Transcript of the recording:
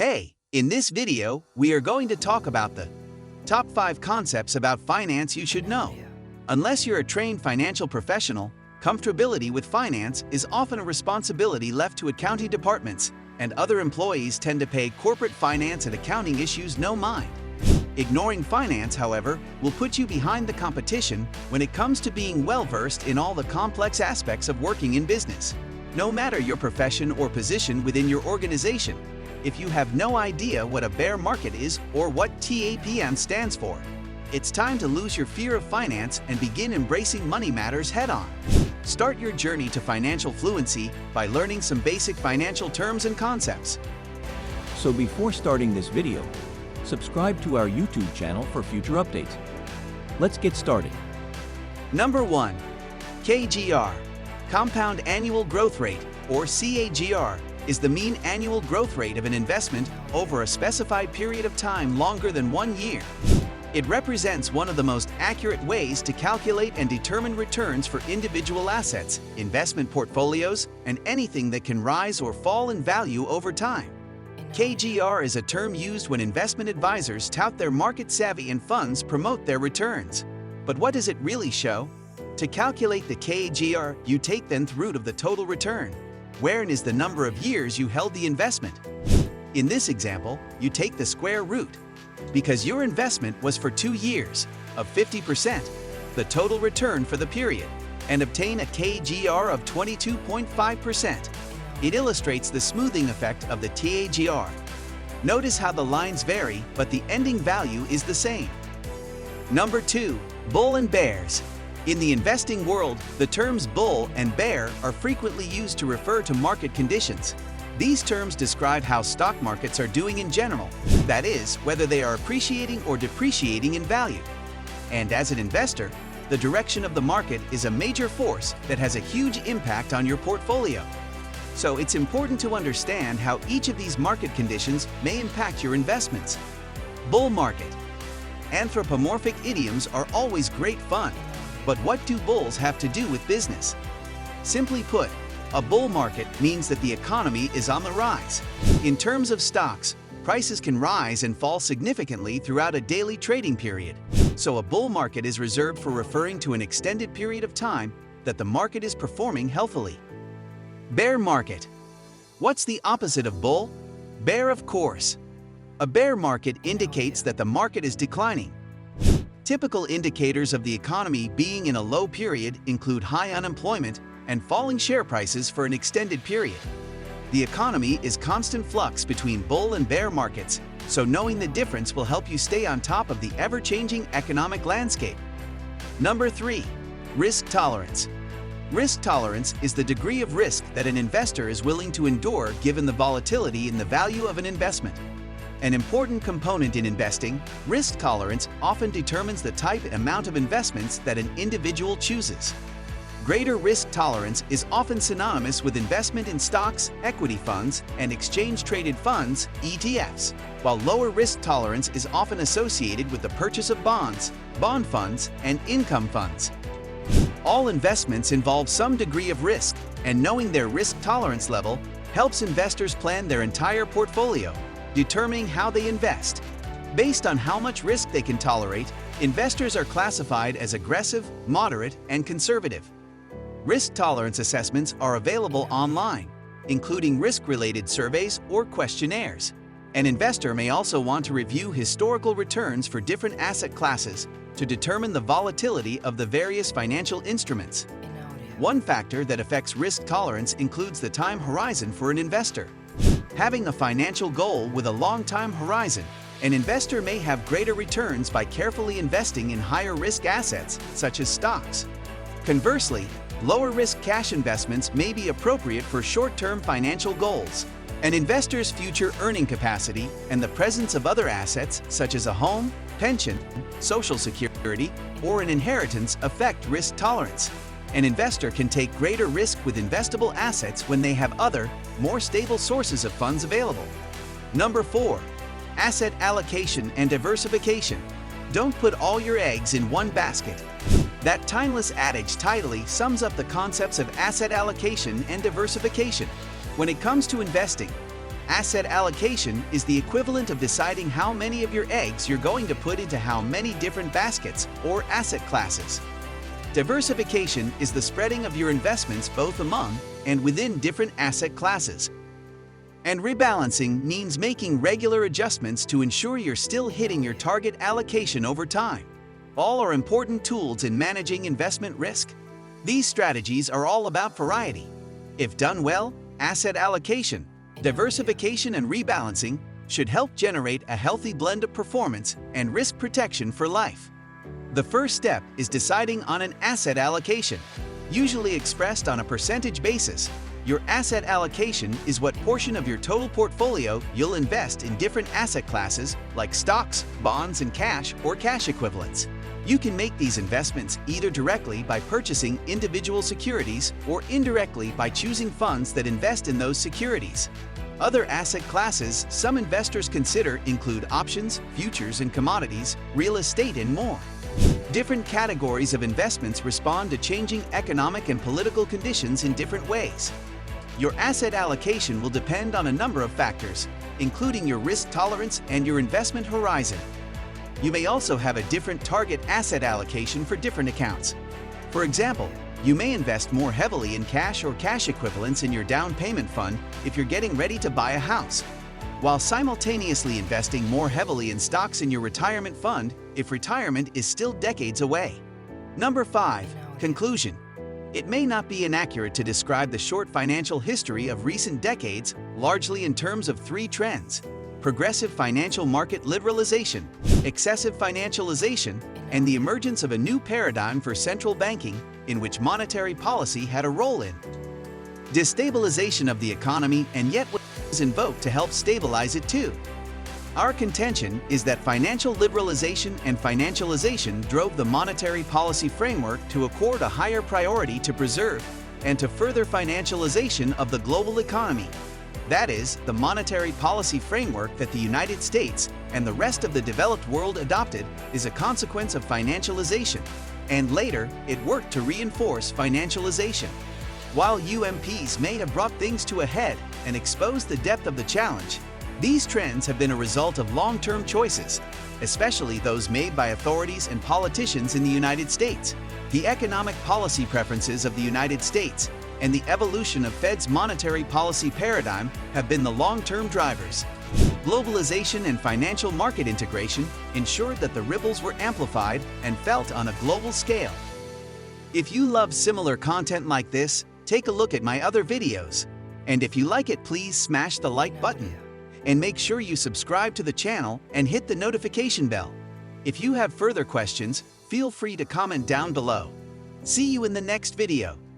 Hey, in this video, we are going to talk about the top 5 concepts about finance you should know. Unless you're a trained financial professional, comfortability with finance is often a responsibility left to accounting departments, and other employees tend to pay corporate finance and accounting issues no mind. Ignoring finance, however, will put you behind the competition when it comes to being well-versed in all the complex aspects of working in business. No matter your profession or position within your organization, if you have no idea what a bear market is or what TAPM stands for, it's time to lose your fear of finance and begin embracing money matters head-on. Start your journey to financial fluency by learning some basic financial terms and concepts. So before starting this video, subscribe to our YouTube channel for future updates. Let's get started. Number 1. CAGR, Compound Annual Growth Rate, or CAGR, is the mean annual growth rate of an investment over a specified period of time longer than 1 year. It represents one of the most accurate ways to calculate and determine returns for individual assets, investment portfolios, and anything that can rise or fall in value over time. CAGR is a term used when investment advisors tout their market savvy and funds promote their returns. But what does it really show? To calculate the CAGR, you take the nth root of the total return, wherein is the number of years you held the investment. In this example, you take the square root. Because your investment was for 2 years, of 50%, the total return for the period, and obtain a CAGR of 22.5%. It illustrates the smoothing effect of the CAGR. Notice how the lines vary, but the ending value is the same. Number 2. Bull and bears. In the investing world, the terms bull and bear are frequently used to refer to market conditions. These terms describe how stock markets are doing in general, that is, whether they are appreciating or depreciating in value. And as an investor, the direction of the market is a major force that has a huge impact on your portfolio. So it's important to understand how each of these market conditions may impact your investments. Bull market. Anthropomorphic idioms are always great fun. But what do bulls have to do with business? Simply put, a bull market means that the economy is on the rise. In terms of stocks, prices can rise and fall significantly throughout a daily trading period. So a bull market is reserved for referring to an extended period of time that the market is performing healthily. Bear market. What's the opposite of bull? Bear, of course. A bear market indicates that the market is declining. Typical indicators of the economy being in a low period include high unemployment and falling share prices for an extended period. The economy is constant flux between bull and bear markets, so knowing the difference will help you stay on top of the ever-changing economic landscape. Number 3. Risk tolerance. Risk tolerance is the degree of risk that an investor is willing to endure given the volatility in the value of an investment. An important component in investing, risk tolerance often determines the type and amount of investments that an individual chooses. Greater risk tolerance is often synonymous with investment in stocks, equity funds, and exchange-traded funds, ETFs, while lower risk tolerance is often associated with the purchase of bonds, bond funds, and income funds. All investments involve some degree of risk, and knowing their risk tolerance level helps investors plan their entire portfolio, determining how they invest. Based on how much risk they can tolerate, investors are classified as aggressive, moderate, and conservative. Risk tolerance assessments are available online, including risk-related surveys or questionnaires. An investor may also want to review historical returns for different asset classes to determine the volatility of the various financial instruments. One factor that affects risk tolerance includes the time horizon for an investor. Having a financial goal with a long time horizon, an investor may have greater returns by carefully investing in higher risk assets, such as stocks. Conversely, lower risk cash investments may be appropriate for short-term financial goals. An investor's future earning capacity and the presence of other assets, such as a home, pension, social security, or an inheritance affect risk tolerance. An investor can take greater risk with investable assets when they have other, more stable sources of funds available. Number 4. Asset allocation and diversification. Don't put all your eggs in one basket. That timeless adage tidily sums up the concepts of asset allocation and diversification. When it comes to investing, Asset allocation is the equivalent of deciding how many of your eggs you're going to put into how many different baskets or asset classes. Diversification is the spreading of your investments both among and within different asset classes. And rebalancing means making regular adjustments to ensure you're still hitting your target allocation over time. All are important tools in managing investment risk. These strategies are all about variety. If done well, asset allocation, diversification, and rebalancing should help generate a healthy blend of performance and risk protection for life. The first step is deciding on an asset allocation, usually expressed on a percentage basis. Your asset allocation is what portion of your total portfolio you'll invest in different asset classes like stocks, bonds, and cash or cash equivalents. You can make these investments either directly by purchasing individual securities or indirectly by choosing funds that invest in those securities. Other asset classes some investors consider include options, futures and commodities, real estate, and more. Different categories of investments respond to changing economic and political conditions in different ways. Your asset allocation will depend on a number of factors, including your risk tolerance and your investment horizon. You may also have a different target asset allocation for different accounts. For example, you may invest more heavily in cash or cash equivalents in your down payment fund if you're getting ready to buy a house, while simultaneously investing more heavily in stocks in your retirement fund if retirement is still decades away. Number 5. Conclusion. It may not be inaccurate to describe the short financial history of recent decades largely in terms of 3 trends: progressive financial market liberalization, excessive financialization, and the emergence of a new paradigm for central banking in which monetary policy had a role in. Destabilization of the economy, and yet what is invoked to help stabilize it too. Our contention is that financial liberalization and financialization drove the monetary policy framework to accord a higher priority to preserve and to further financialization of the global economy. That is, the monetary policy framework that the United States and the rest of the developed world adopted is a consequence of financialization, and later it worked to reinforce financialization. While UMPs may have brought things to a head and exposed the depth of the challenge, these trends have been a result of long-term choices, especially those made by authorities and politicians in the United States. The economic policy preferences of the United States and the evolution of Fed's monetary policy paradigm have been the long-term drivers. Globalization and financial market integration ensured that the ripples were amplified and felt on a global scale. If you love similar content like this, take a look at my other videos. And if you like it, please smash the like button. And make sure you subscribe to the channel and hit the notification bell. If you have further questions, feel free to comment down below. See you in the next video.